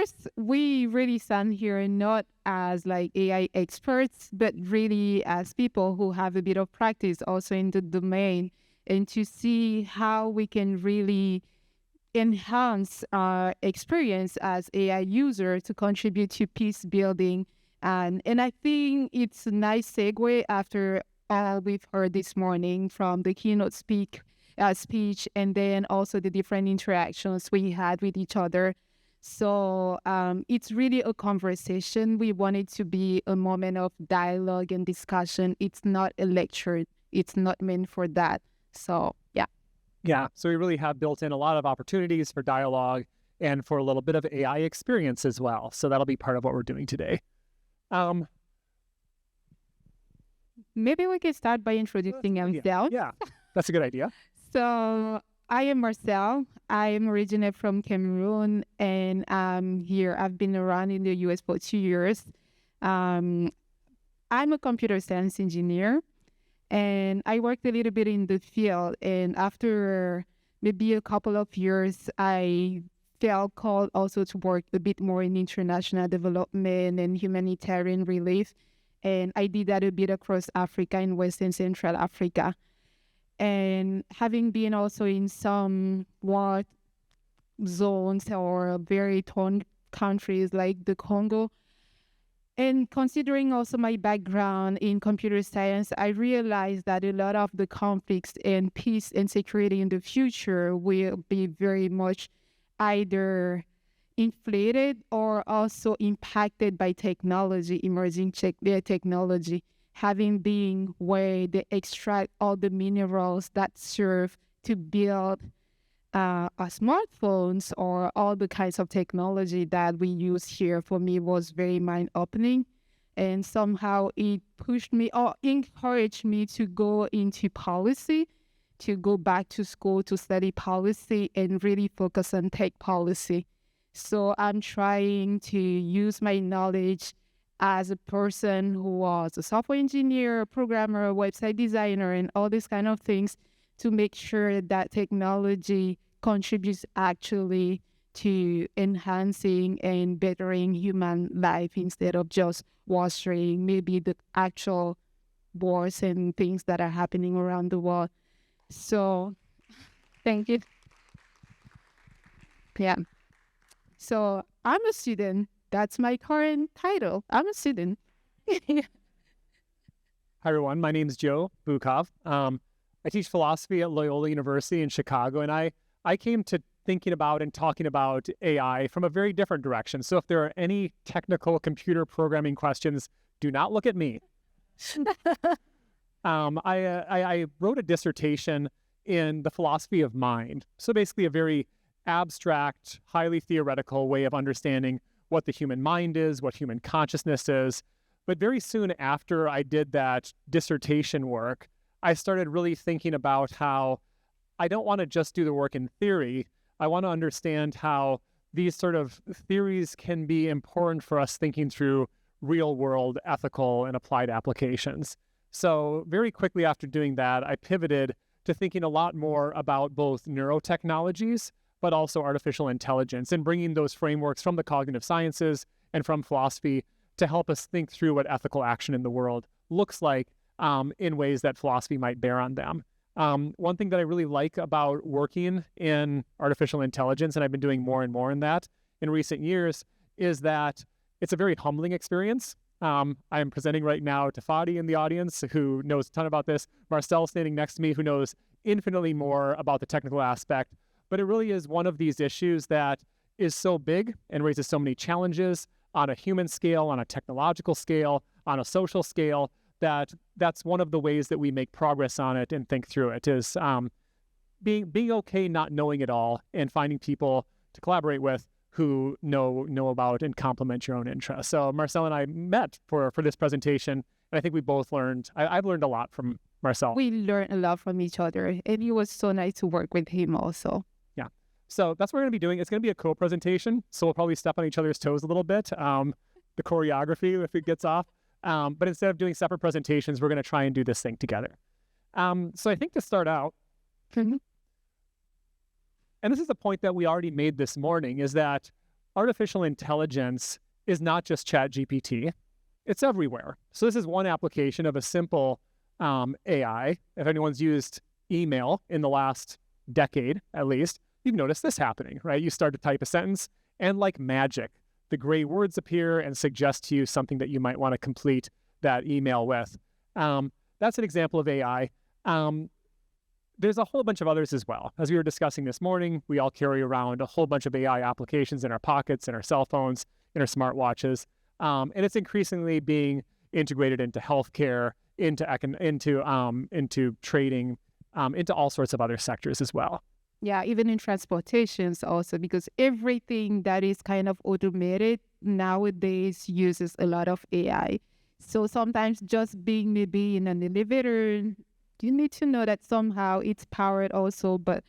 first, we really stand here not as like AI experts, but really as people who have a bit of practice also in the domain, and to see how we can really enhance our experience as AI user to contribute to peace building. And I think it's a nice segue after all we've heard this morning from the keynote speech, and then also the different interactions we had with each other. So it's really a conversation. We want it to be a moment of dialogue and discussion. It's not a lecture. It's not meant for that. So, yeah. Yeah, so we really have built in a lot of opportunities for dialogue and for a little bit of AI experience as well. So that'll be part of what we're doing today. Maybe we can start by introducing ourselves. Yeah, that's a good idea. So I am Marcelle. I am originally from Cameroon, and I've been around in the US for 2 years. I'm a computer science engineer, and I worked a little bit in the field. And after maybe a couple of years, I felt called also to work a bit more in international development and humanitarian relief. And I did that a bit across Africa and West and Central Africa. And having been also in some war zones or very torn countries like the Congo, and considering also my background in computer science, I realized that a lot of the conflicts and peace and security in the future will be very much either inflated or also impacted by technology, emerging technology, having been where they extract all the minerals that serve to build our smartphones or all the kinds of technology that we use here, for me was very mind-opening. And somehow it pushed me or encouraged me to go into policy, to go back to school to study policy and really focus on tech policy. So I'm trying to use my knowledge as a person who was a software engineer, a programmer, a website designer, and all these kind of things to make sure that technology contributes actually to enhancing and bettering human life instead of just watching maybe the actual wars and things that are happening around the world. So, thank you. Yeah. So I'm a student. That's my current title. I'm a student. Hi, everyone. My name is Joe Vukov. I teach philosophy at Loyola University in Chicago, and I came to thinking about and talking about AI from a very different direction. So if there are any technical computer programming questions, do not look at me. I wrote a dissertation in the philosophy of mind. So basically a very abstract, highly theoretical way of understanding what the human mind is, what human consciousness is. But very soon after I did that dissertation work, I started really thinking about how I don't want to just do the work in theory. I want to understand how these sort of theories can be important for us thinking through real world ethical and applied applications. So very quickly after doing that, I pivoted to thinking a lot more about both neurotechnologies, but also artificial intelligence, and bringing those frameworks from the cognitive sciences and from philosophy to help us think through what ethical action in the world looks like in ways that philosophy might bear on them. One thing that I really like about working in artificial intelligence, and I've been doing more and more in that in recent years, is that it's a very humbling experience. I am presenting right now to Fadi in the audience, who knows a ton about this. Marcelle standing next to me, who knows infinitely more about the technical aspect. But it really is one of these issues that is so big and raises so many challenges on a human scale, on a technological scale, on a social scale, that's one of the ways that we make progress on it and think through it, is being okay not knowing it all and finding people to collaborate with who know about and complement your own interests. So Marcelle and I met for this presentation, and I think we both learned, I've learned a lot from Marcelle. We learned a lot from each other, and it was so nice to work with him also. Yeah. So that's what we're going to be doing. It's going to be a co-presentation, so we'll probably step on each other's toes a little bit, the choreography if it gets off. But instead of doing separate presentations, we're going to try and do this thing together. So I think to start out, and this is a point that we already made this morning, is that artificial intelligence is not just ChatGPT. It's everywhere. So this is one application of a simple AI. If anyone's used email in the last decade, at least, you've noticed this happening, right? You start to type a sentence, and like magic, the gray words appear and suggest to you something that you might want to complete that email with. That's an example of AI. There's a whole bunch of others as well. As we were discussing this morning, we all carry around a whole bunch of AI applications in our pockets, in our cell phones, in our smartwatches. And it's increasingly being integrated into healthcare, into trading, into all sorts of other sectors as well. Yeah, even in transportations also, because everything that is kind of automated nowadays uses a lot of AI. So sometimes just being maybe in an elevator, you need to know that somehow it's powered also, but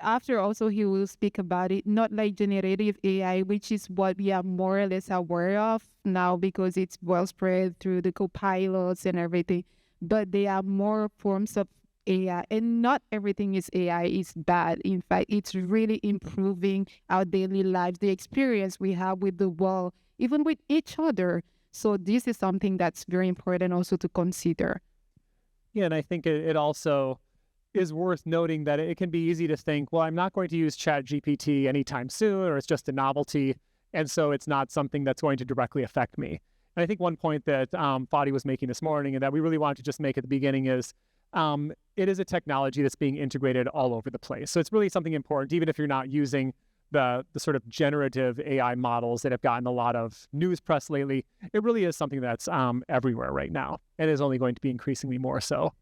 after also he will speak about it, not like generative AI, which is what we are more or less aware of now because it's well spread through the copilots and everything. But there are more forms of AI, and not everything is AI is bad. In fact, it's really improving our daily lives, the experience we have with the world, even with each other. So this is something that's very important also to consider. Yeah, and I think it also is worth noting that it can be easy to think, well, I'm not going to use ChatGPT anytime soon, or it's just a novelty, and so it's not something that's going to directly affect me. And I think one point that Fadi was making this morning and that we really wanted to just make at the beginning is it is a technology that's being integrated all over the place. So it's really something important, even if you're not using the sort of generative AI models that have gotten a lot of news press lately. It really is something that's everywhere right now, and is only going to be increasingly more so.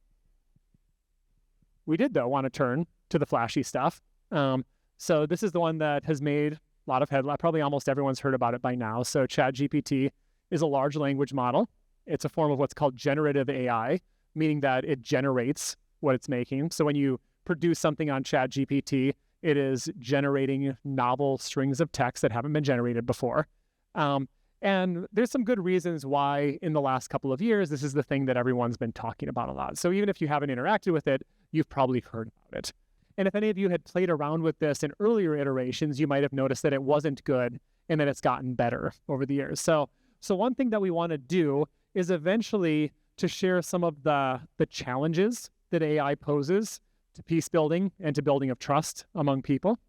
We did, though, want to turn to the flashy stuff. So this is the one that has made a lot of headlines. Probably almost everyone's heard about it by now. So ChatGPT is a large language model. It's a form of what's called generative AI, meaning that it generates what it's making. So when you produce something on ChatGPT, it is generating novel strings of text that haven't been generated before. And there's some good reasons why in the last couple of years, this is the thing that everyone's been talking about a lot. So even if you haven't interacted with it, you've probably heard about it. And if any of you had played around with this in earlier iterations, you might have noticed that it wasn't good and that it's gotten better over the years. So one thing that we want to do is eventually to share some of the challenges that AI poses to peace building and to building of trust among people.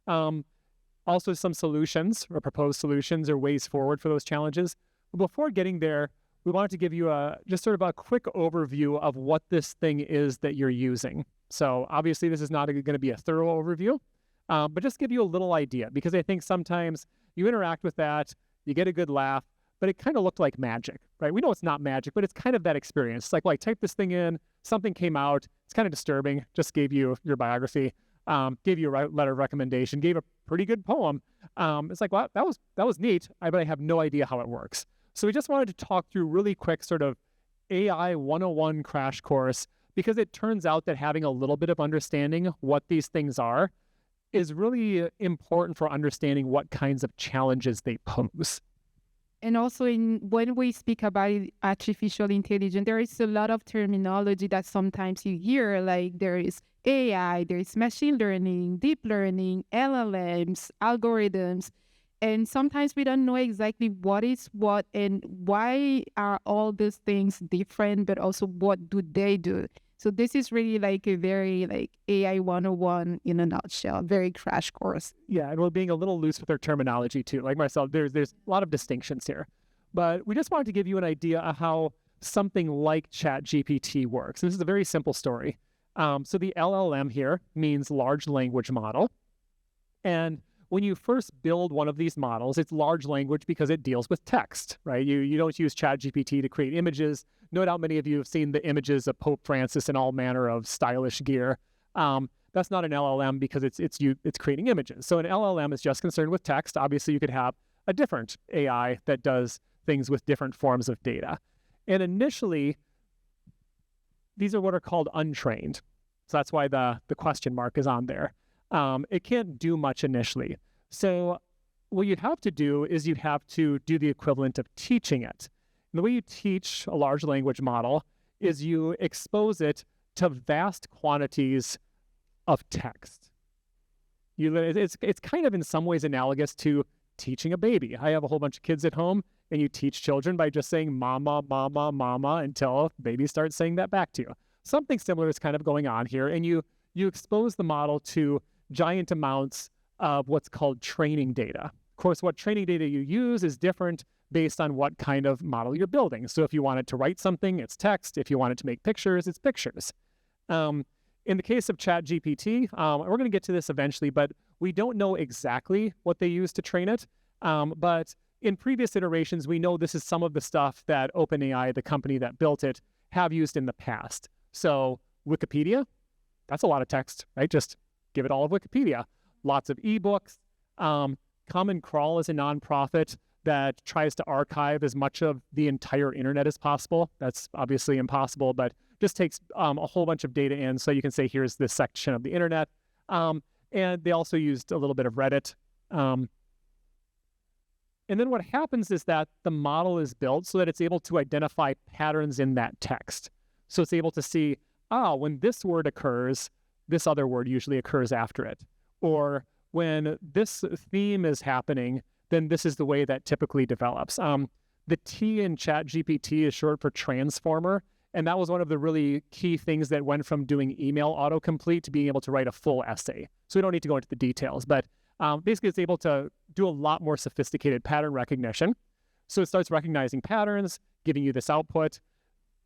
Also some solutions or proposed solutions or ways forward for those challenges. But before getting there, we wanted to give you just sort of a quick overview of what this thing is that you're using. So obviously this is not going to be a thorough overview, but just give you a little idea, because I think sometimes you interact with that, you get a good laugh, but it kind of looked like magic, right? We know it's not magic, but it's kind of that experience. It's like, well, I typed this thing in, something came out, it's kind of disturbing, just gave you your biography, gave you a letter of recommendation, gave a pretty good poem. It's like, well, that was neat, but I have no idea how it works. So we just wanted to talk through really quick sort of AI 101 crash course, because it turns out that having a little bit of understanding what these things are is really important for understanding what kinds of challenges they pose. And also when we speak about artificial intelligence, there is a lot of terminology that sometimes you hear, like there is AI, there is machine learning, deep learning, LLMs, algorithms. And sometimes we don't know exactly what is what and why are all these things different, but also what do they do? So this is really like a very like AI 101 in a nutshell, very crash course. Yeah, and we're being a little loose with our terminology too. Like Marcelle, there's a lot of distinctions here. But we just wanted to give you an idea of how something like ChatGPT works. And this is a very simple story. So the LLM here means large language model. And when you first build one of these models, it's large language because it deals with text, right? You don't use ChatGPT to create images. No doubt many of you have seen the images of Pope Francis in all manner of stylish gear. That's not an LLM because it's creating images. So an LLM is just concerned with text. Obviously, you could have a different AI that does things with different forms of data. And initially, these are what are called untrained. So that's why the question mark is on there. It can't do much initially. So what you'd have to do is you'd have to do the equivalent of teaching it. And the way you teach a large language model is you expose it to vast quantities of text. It's kind of in some ways analogous to teaching a baby. I have a whole bunch of kids at home, and you teach children by just saying mama, mama, mama until babies start saying that back to you. Something similar is kind of going on here, and you expose the model to giant amounts of what's called training data. Of course, what training data you use is different based on what kind of model you're building. So if you want it to write something, it's text. If you want it to make pictures, it's pictures. In the case of ChatGPT, we're going to get to this eventually, but we don't know exactly what they use to train it. But in previous iterations, we know this is some of the stuff that OpenAI, the company that built it, have used in the past. So Wikipedia, that's a lot of text, right? Just give it all of Wikipedia. Lots of ebooks. Common Crawl is a nonprofit that tries to archive as much of the entire internet as possible. That's obviously impossible, but just takes a whole bunch of data in so you can say, here's this section of the internet. And they also used a little bit of Reddit. And then what happens is that the model is built so that it's able to identify patterns in that text. So it's able to see, when this word occurs, this other word usually occurs after it. Or when this theme is happening, then this is the way that typically develops. The T in ChatGPT is short for transformer, and that was one of the really key things that went from doing email autocomplete to being able to write a full essay. So we don't need to go into the details, but basically it's able to do a lot more sophisticated pattern recognition. So it starts recognizing patterns, giving you this output.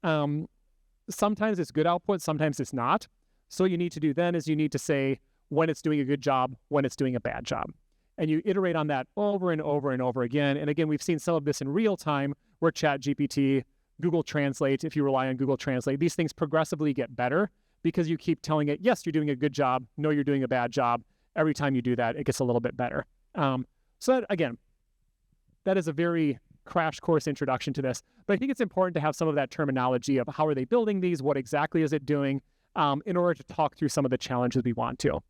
Sometimes it's good output, sometimes it's not. So what you need to do then is you need to say when it's doing a good job, when it's doing a bad job. And you iterate on that over and over and over again. And again, we've seen some of this in real time where ChatGPT, Google Translate, if you rely on Google Translate, these things progressively get better because you keep telling it, yes, you're doing a good job. No, you're doing a bad job. Every time you do that, it gets a little bit better. So that, again, that is a very crash course introduction to this. But I think it's important to have some of that terminology of how are they building these? What exactly is it doing? In order to talk through some of the challenges we want to.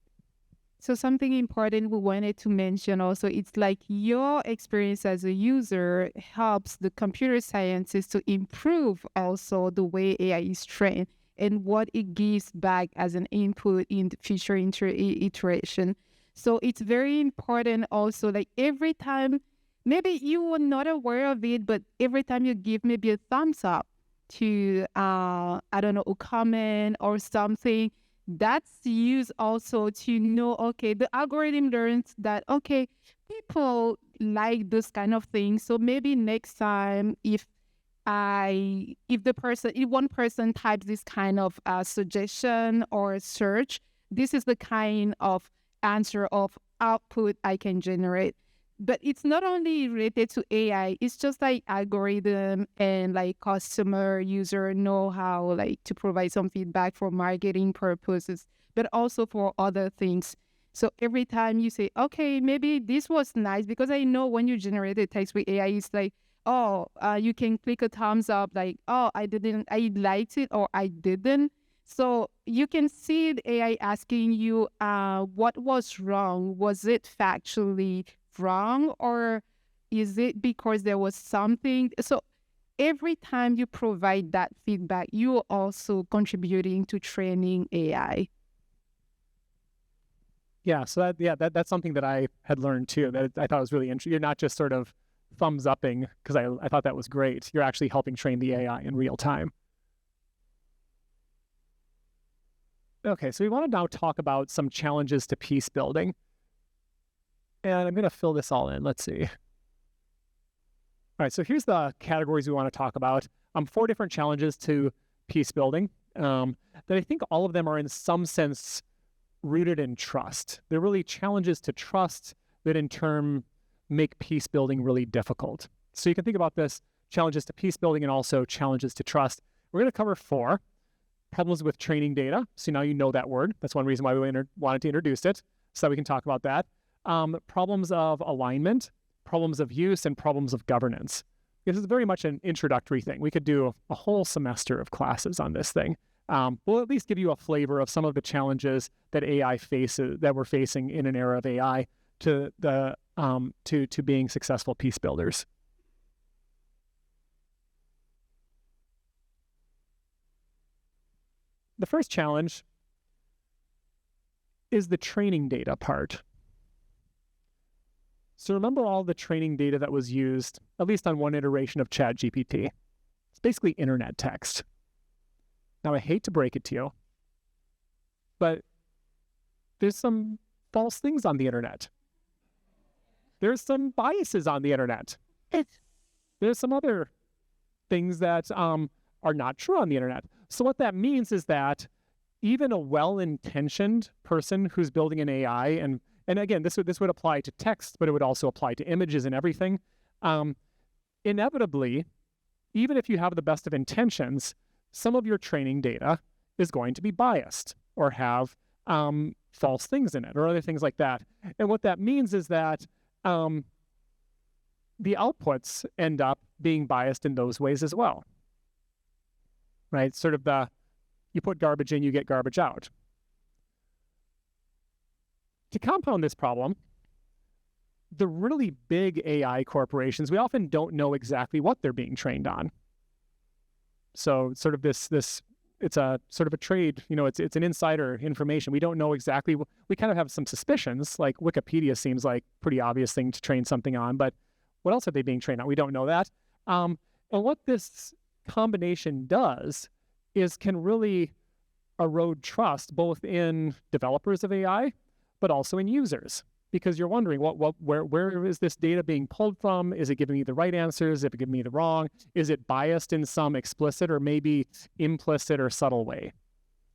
So something important we wanted to mention also, it's like your experience as a user helps the computer scientists to improve also the way AI is trained and what it gives back as an input in the future iteration. So it's very important also, like every time, maybe you were not aware of it, but every time you give maybe a thumbs up to, I don't know, a comment or something, that's used also to know, okay, the algorithm learns that, okay, people like this kind of thing. So maybe next time if one person types this kind of suggestion or search, this is the kind of answer of output I can generate. But it's not only related to AI, it's just like algorithm and like customer user know-how, like to provide some feedback for marketing purposes, but also for other things. So every time you say, okay, maybe this was nice, because I know when you generate a text with AI, it's like, you can click a thumbs up, like, I liked it or I didn't. So you can see the AI asking you, what was wrong? Was it factually wrong, or is it because there was something? So every time you provide that feedback, you're also contributing to training AI. Yeah, so that's something that I had learned too, that I thought was really interesting. You're not just sort of thumbs upping, because I thought that was great. You're actually helping train the AI in real time. Okay, so we want to now talk about some challenges to peace building. And I'm going to fill this all in. Let's see. All right, so here's the categories we want to talk about. 4 different challenges to peace building that I think all of them are in some sense rooted in trust. They're really challenges to trust that in turn make peace building really difficult. So you can think about this, challenges to peace building and also challenges to trust. We're going to cover 4. Problems with training data. So now you know that word. That's one reason why we wanted to introduce it, so that we can talk about that. Problems of alignment, problems of use, and problems of governance. This is very much an introductory thing. We could do a whole semester of classes on this thing. We'll at least give you a flavor of some of the challenges that AI faces, that we're facing in an era of AI, to being successful peace builders. The first challenge is the training data part. So remember all the training data that was used, at least on one iteration of ChatGPT. It's basically internet text. Now, I hate to break it to you, but there's some false things on the internet. There's some biases on the internet. There's some other things that are not true on the internet. So what that means is that even a well-intentioned person who's building an AI, and again, this would apply to text, but it would also apply to images and everything. Inevitably, even if you have the best of intentions, some of your training data is going to be biased or have false things in it or other things like that. And what that means is that the outputs end up being biased in those ways as well, right? Sort of you put garbage in, you get garbage out. To compound this problem, the really big AI corporations, we often don't know exactly what they're being trained on. So sort of this it's a sort of a trade, it's an insider information. We don't know exactly. We kind of have some suspicions, like Wikipedia seems like a pretty obvious thing to train something on, but what else are they being trained on? We don't know that. And what this combination does is can really erode trust both in developers of AI, but also in users, because you're wondering where is this data being pulled from? Is it giving me the right answers? Is it giving me the wrong? Is it biased in some explicit or maybe implicit or subtle way?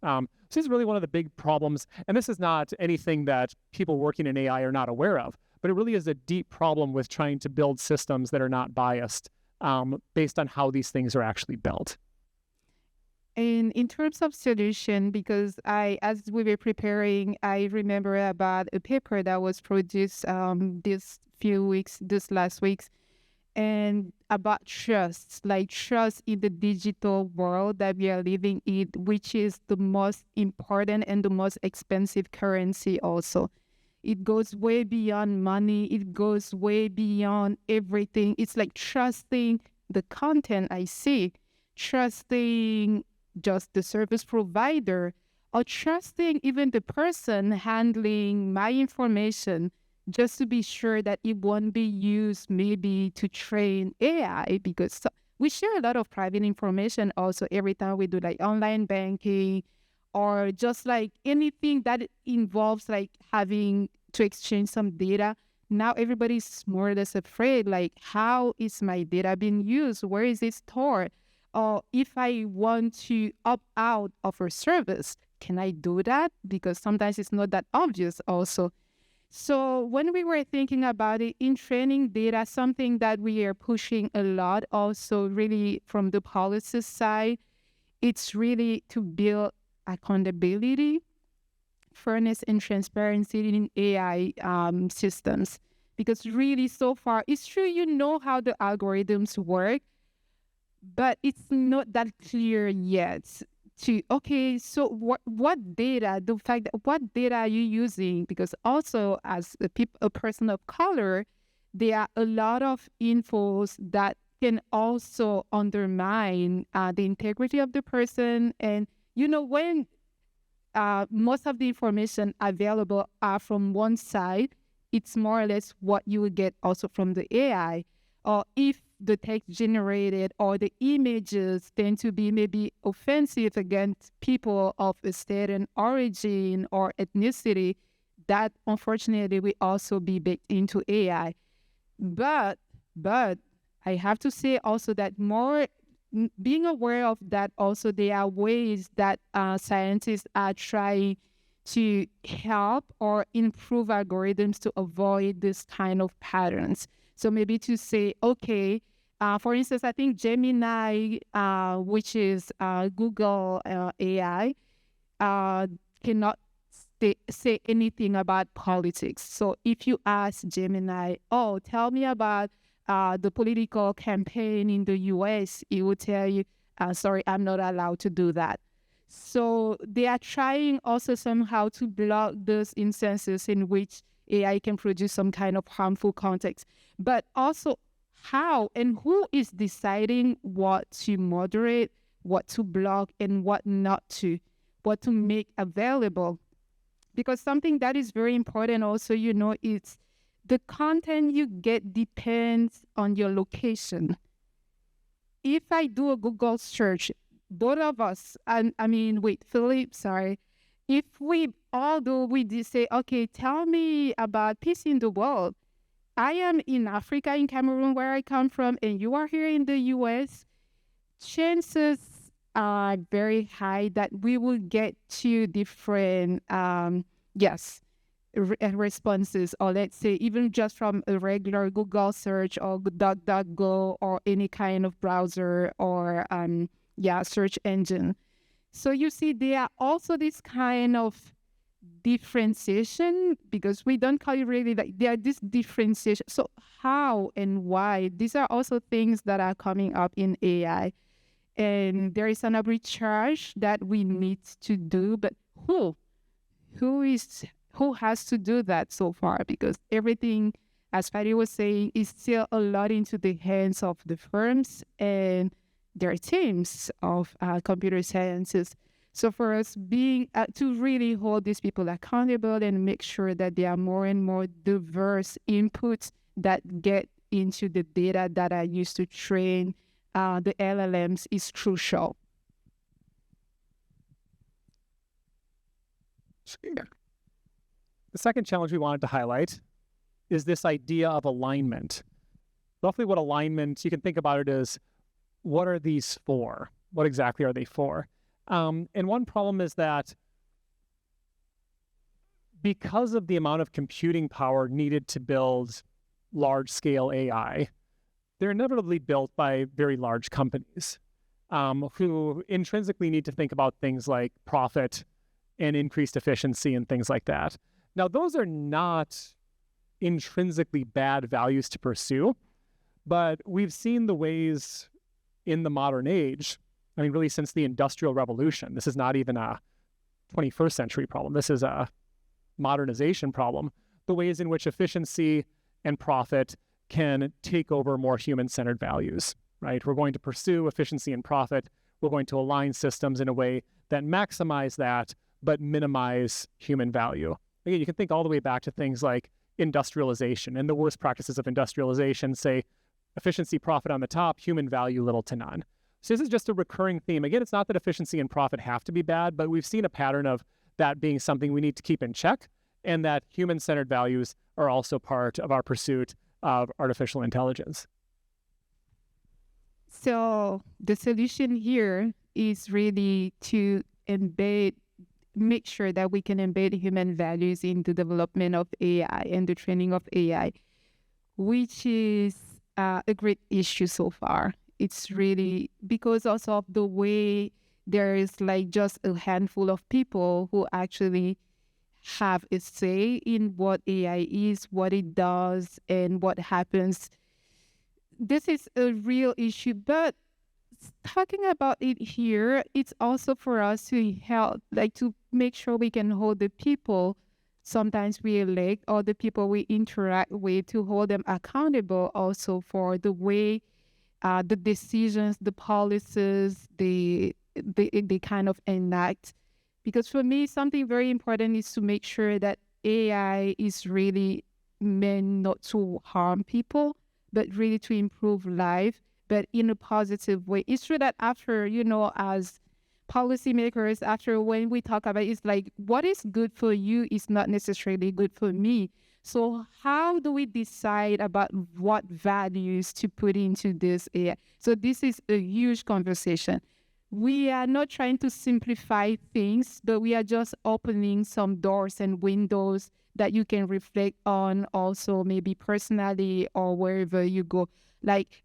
So this is really one of the big problems, and this is not anything that people working in AI are not aware of, but it really is a deep problem with trying to build systems that are not biased based on how these things are actually built. And in terms of solution, because as we were preparing, I remember about a paper that was produced this last weeks, and about trust, like trust in the digital world that we are living in, which is the most important and the most expensive currency also. It goes way beyond money. It goes way beyond everything. It's like trusting the content I see, trusting just the service provider, or trusting even the person handling my information, just to be sure that it won't be used maybe to train AI, because we share a lot of private information also every time we do like online banking or just like anything that involves like having to exchange some data. Now everybody's more or less afraid, like, how is my data being used? Where is it stored? Or if I want to opt out of a service, can I do that? Because sometimes it's not that obvious also. So when we were thinking about it in training data, something that we are pushing a lot also really from the policy side, it's really to build accountability, fairness, and transparency in AI systems. Because really so far, it's true you know how the algorithms work, but it's not that clear yet so what data, the fact that what data are you using? Because also as a person of color, there are a lot of infos that can also undermine the integrity of the person. And, when most of the information available are from one side, it's more or less what you will get also from the AI. Or if the text generated or the images tend to be maybe offensive against people of a certain origin or ethnicity, that unfortunately will also be baked into AI. But I have to say also that being aware of that also, there are ways that scientists are trying to help or improve algorithms to avoid this kind of patterns. So maybe to say, okay, for instance, I think Gemini, which is Google AI, cannot say anything about politics. So if you ask Gemini, tell me about the political campaign in the US, it will tell you, sorry, I'm not allowed to do that. So they are trying also somehow to block those instances in which AI can produce some kind of harmful context. But also how and who is deciding what to moderate, what to block, and what not to, what to make available. Because something that is very important also, it's the content you get depends on your location. If I do a Google search, both of us, and Philip, sorry, if we all do, we did say, okay, tell me about peace in the world. I am in Africa, in Cameroon, where I come from, and you are here in the US. Chances are very high that we will get two different, responses, or let's say even just from a regular Google search or DuckDuckGo or any kind of browser or search engine. So you see, there are also this kind of differentiation, because we don't call it really like there are this differentiation. So how and why? These are also things that are coming up in AI. And there is an arbitrage that we need to do, but who has to do that so far? Because everything, as Patty was saying, is still a lot into the hands of the firms and their teams of computer sciences. So for us being to really hold these people accountable and make sure that there are more and more diverse inputs that get into the data that are used to train the LLMs is crucial. The second challenge we wanted to highlight is this idea of alignment. Roughly what alignment, you can think about it as, what are these for? What exactly are they for? And one problem is that because of the amount of computing power needed to build large-scale AI, they're inevitably built by very large companies who intrinsically need to think about things like profit and increased efficiency and things like that. Now, those are not intrinsically bad values to pursue, but we've seen the ways in the modern age, really since the Industrial Revolution. This is not even a 21st century problem. This is a modernization problem. The ways in which efficiency and profit can take over more human-centered values, right? We're going to pursue efficiency and profit. We're going to align systems in a way that maximize that, but minimize human value. Again, you can think all the way back to things like industrialization and the worst practices of industrialization, say efficiency, profit on the top, human value, little to none. So this is just a recurring theme. Again, it's not that efficiency and profit have to be bad, but we've seen a pattern of that being something we need to keep in check, and that human-centered values are also part of our pursuit of artificial intelligence. So the solution here is really to make sure that we can embed human values in the development of AI and the training of AI, which is a great issue so far. It's really because also of the way there is like just a handful of people who actually have a say in what AI is, what it does, and what happens. This is a real issue, but talking about it here, it's also for us to help, like to make sure we can hold the people sometimes we elect or the people we interact with, to hold them accountable also for the way the decisions, the policies, they kind of enact. Because for me, something very important is to make sure that AI is really meant not to harm people, but really to improve life, but in a positive way. It's true that after, as policymakers, after when we talk about it, it's like, what is good for you is not necessarily good for me. So how do we decide about what values to put into this AI? So this is a huge conversation. We are not trying to simplify things, but we are just opening some doors and windows that you can reflect on also, maybe personally or wherever you go. Like,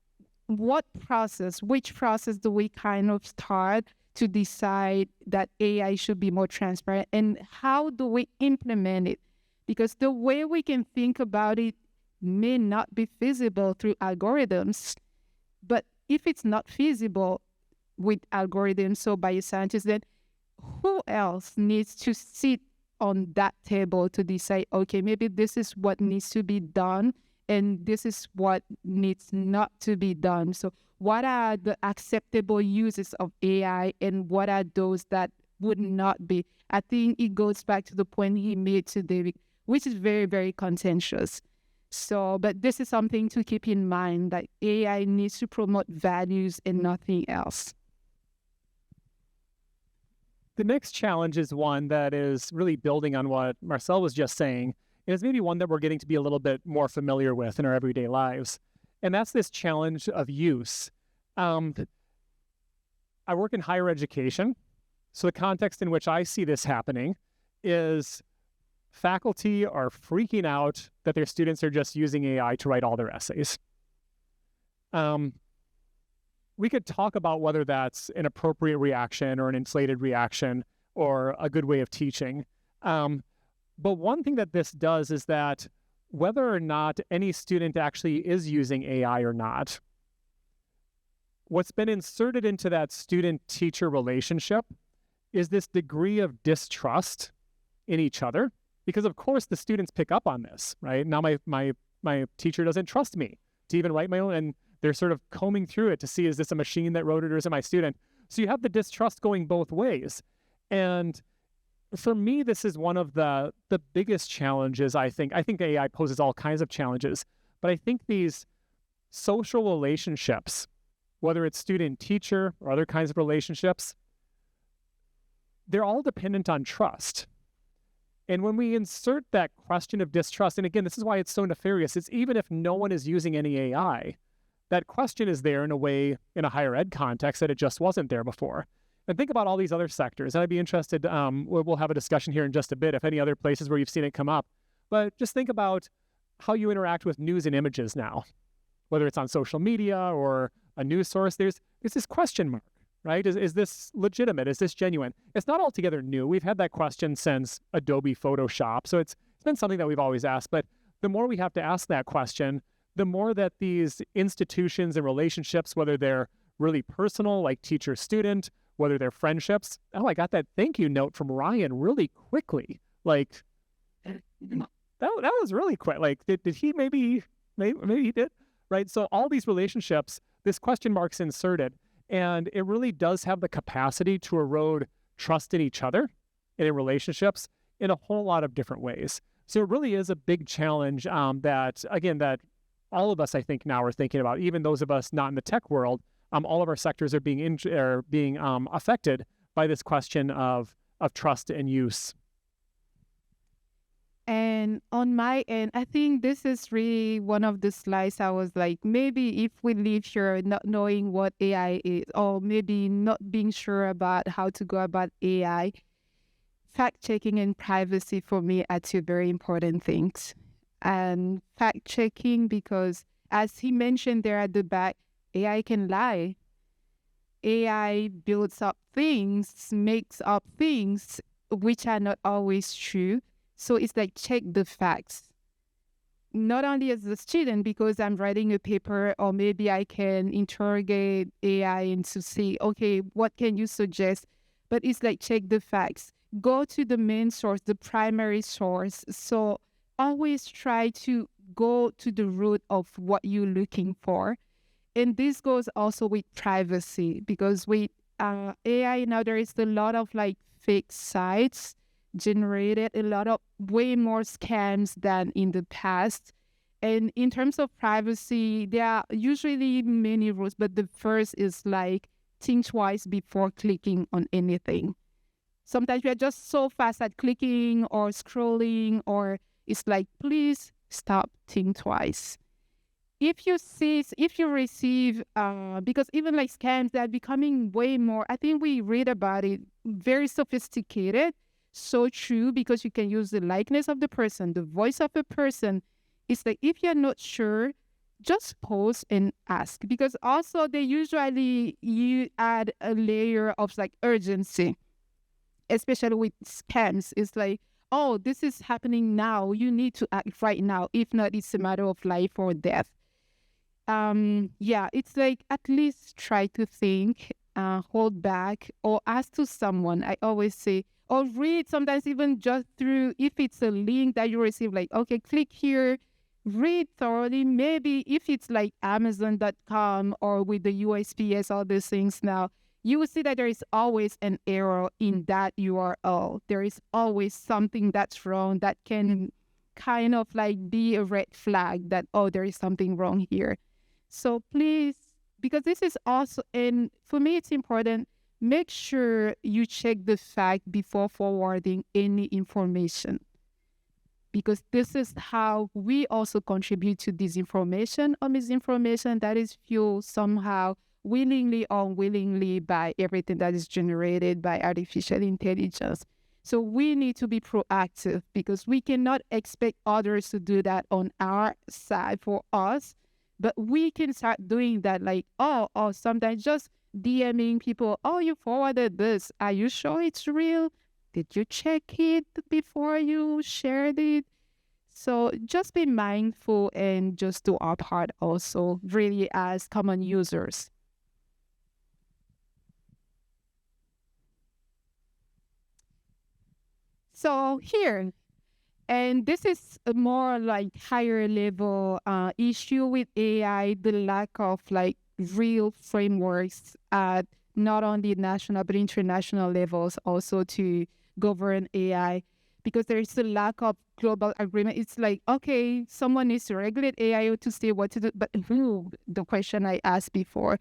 which process do we kind of start to decide that AI should be more transparent, and how do we implement it? Because the way we can think about it may not be feasible through algorithms, but if it's not feasible with algorithms, so bioscientists, then who else needs to sit on that table to decide, okay, maybe this is what needs to be done and this is what needs not to be done. So what are the acceptable uses of AI and what are those that would not be? I think it goes back to the point he made today, which is very, very contentious. So, but this is something to keep in mind, that AI needs to promote values and nothing else. The next challenge is one that is really building on what Marcelle was just saying. It is maybe one that we're getting to be a little bit more familiar with in our everyday lives. And that's this challenge of use. I work in higher education. So the context in which I see this happening is faculty are freaking out that their students are just using AI to write all their essays. We could talk about whether that's an appropriate reaction or an inflated reaction or a good way of teaching. But one thing that this does is that whether or not any student actually is using AI or not, what's been inserted into that student-teacher relationship is this degree of distrust in each other. Because of course the students pick up on this, right? Now my teacher doesn't trust me to even write my own, and they're sort of combing through it to see, is this a machine that wrote it or is it my student? So you have the distrust going both ways. And for me, this is one of the biggest challenges, I think. I think AI poses all kinds of challenges, but I think these social relationships, whether it's student-teacher or other kinds of relationships, they're all dependent on trust. And when we insert that question of distrust, and again, this is why it's so nefarious, it's even if no one is using any AI, that question is there in a way in a higher ed context that it just wasn't there before. And think about all these other sectors. And I'd be interested, we'll have a discussion here in just a bit, if any other places where you've seen it come up. But just think about how you interact with news and images now, whether it's on social media or a news source. There's this question mark, right? Is this legitimate? Is this genuine? It's not altogether new. We've had that question since Adobe Photoshop. So it's been something that we've always asked. But the more we have to ask that question, the more that these institutions and relationships, whether they're really personal, like teacher-student, whether they're friendships. Oh, I got that thank you note from Ryan really quickly. Like, that was really quick. Like, did he maybe he did, right? So all these relationships, this question mark's inserted, and it really does have the capacity to erode trust in each other and in relationships in a whole lot of different ways. So it really is a big challenge that all of us, I think, now are thinking about, even those of us not in the tech world. All of our sectors are being affected by this question of trust and use. And on my end, I think this is really one of the slides I was like, maybe if we leave here not knowing what AI is, or maybe not being sure about how to go about AI, fact-checking and privacy for me are two very important things. And fact-checking, because as he mentioned there at the back, AI can lie. AI builds up things, makes up things which are not always true. So it's like, check the facts. Not only as a student, because I'm writing a paper, or maybe I can interrogate AI and to see, okay, what can you suggest? But it's like, check the facts. Go to the main source, the primary source. So always try to go to the root of what you're looking for. And this goes also with privacy, because with AI now, there is a lot of like fake sites generated, a lot of way more scams than in the past. And in terms of privacy, there are usually many rules, but the first is like, think twice before clicking on anything. Sometimes we are just so fast at clicking or scrolling, or it's like, please stop, think twice. If you receive, because even like scams, they're becoming way more, I think we read about it, very sophisticated. So true, because you can use the likeness of the person, the voice of a person. It's like, if you're not sure, just pause and ask. Because also you add a layer of like urgency, especially with scams. It's like, oh, this is happening now. You need to act right now. If not, it's a matter of life or death. It's like, at least try to think, hold back, or ask to someone. I always say, or read, sometimes even just through, if it's a link that you receive, like, okay, click here, read thoroughly. Maybe if it's like Amazon.com or with the USPS, all these things now, you will see that there is always an error in that URL. There is always something that's wrong that can kind of like be a red flag that, oh, there is something wrong here. So please, because this is also, and for me, it's important, make sure you check the fact before forwarding any information, because this is how we also contribute to disinformation or misinformation that is fueled somehow willingly or unwillingly by everything that is generated by artificial intelligence. So we need to be proactive, because we cannot expect others to do that on our side for us, but we can start doing that, like, or sometimes just DMing people, oh, you forwarded this. Are you sure it's real? Did you check it before you shared it? So just be mindful and just do our part also, really, as common users. So here, and this is a more like higher level issue with AI, the lack of like real frameworks at not only national but international levels also to govern AI, because there is a lack of global agreement. It's like, okay, someone needs to regulate AI to say what to do, but who? The question I asked before.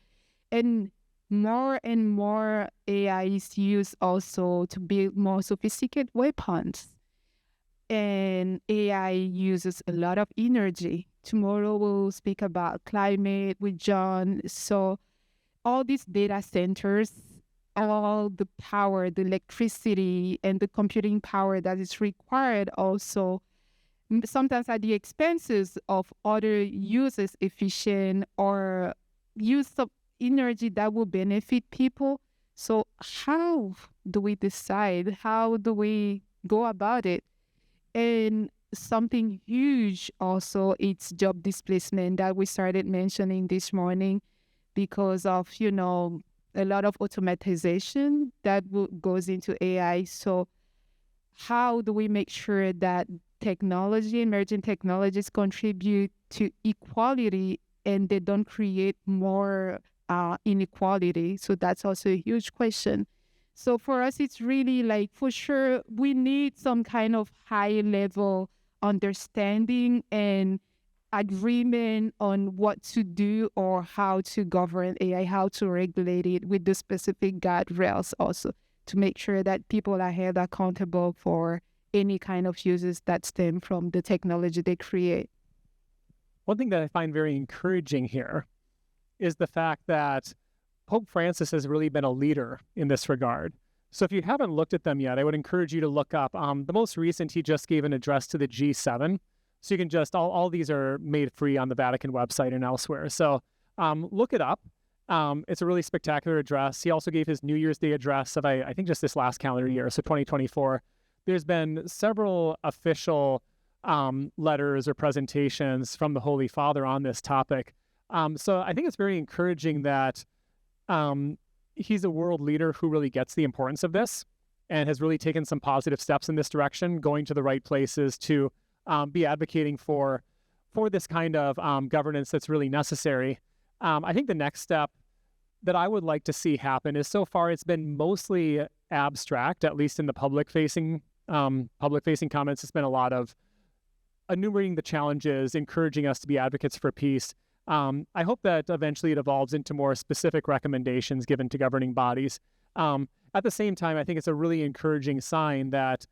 And more AI is used also to build more sophisticated weapons. And AI uses a lot of energy. Tomorrow we'll speak about climate with John. So all these data centers, all the power, the electricity, and the computing power that is required also sometimes at the expenses of other uses efficient or use of energy that will benefit people. So how do we decide? How do we go about it? And something huge also, it's job displacement that we started mentioning this morning because of, a lot of automatization that goes into AI. So how do we make sure that emerging technologies contribute to equality and they don't create more inequality? So that's also a huge question. So for us, it's really like, for sure, we need some kind of high level understanding and agreement on what to do or how to govern AI, how to regulate it with the specific guardrails also, to make sure that people are held accountable for any kind of uses that stem from the technology they create. One thing that I find very encouraging here is the fact that Pope Francis has really been a leader in this regard. So if you haven't looked at them yet, I would encourage you to look up. The most recent, he just gave an address to the G7. So you can just, all these are made free on the Vatican website and elsewhere. So look it up. It's a really spectacular address. He also gave his New Year's Day address of, I think, just this last calendar year, so 2024. There's been several official letters or presentations from the Holy Father on this topic. So I think it's very encouraging that he's a world leader who really gets the importance of this and has really taken some positive steps in this direction, going to the right places to be advocating for this kind of governance that's really necessary. I think the next step that I would like to see happen is, so far it's been mostly abstract, at least in the public-facing comments. It's been a lot of enumerating the challenges, encouraging us to be advocates for peace. I hope that eventually it evolves into more specific recommendations given to governing bodies. At the same time, I think it's a really encouraging sign that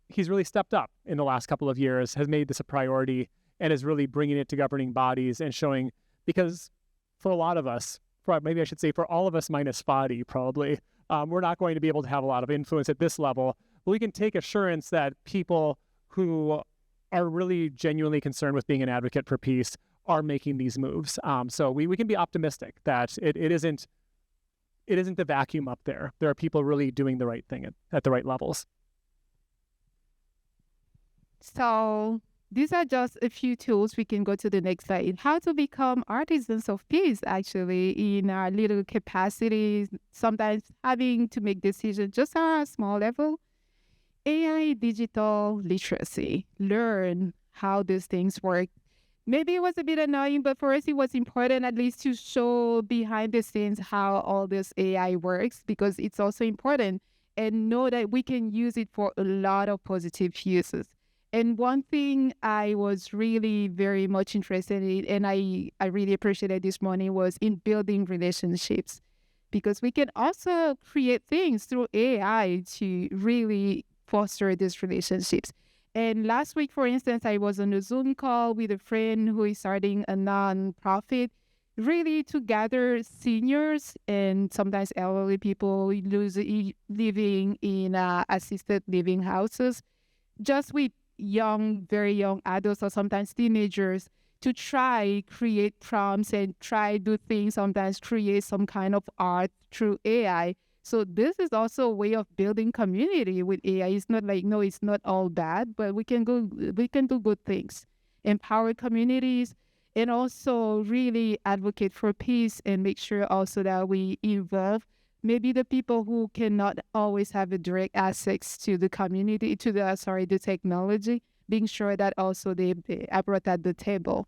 he's really stepped up in the last couple of years, has made this a priority, and is really bringing it to governing bodies and showing, because for a lot of us, maybe I should say for all of us minus Fadi probably, we're not going to be able to have a lot of influence at this level, but we can take assurance that people who are really genuinely concerned with being an advocate for peace are making these moves. So we can be optimistic that it isn't the vacuum up there. There are people really doing the right thing at the right levels. So these are just a few tools. We can go to the next slide. How to become artisans of peace, actually, in our little capacities, sometimes having to make decisions just at a small level. AI, digital literacy, learn how these things work. Maybe it was a bit annoying, but for us, it was important at least to show behind the scenes how all this AI works, because it's also important, and know that we can use it for a lot of positive uses. And one thing I was really very much interested in, and I really appreciated this morning, was in building relationships, because we can also create things through AI to really foster these relationships. And last week, for instance, I was on a Zoom call with a friend who is starting a nonprofit, really to gather seniors and sometimes elderly people living in assisted living houses, just with young, very young adults or sometimes teenagers, to try create prompts and try do things, sometimes create some kind of art through AI. So this is also a way of building community with AI. It's not like, no, it's not all bad, but we can do good things, empower communities, and also really advocate for peace and make sure also that we involve maybe the people who cannot always have a direct access to the community, to the technology, being sure that also they are brought at the table.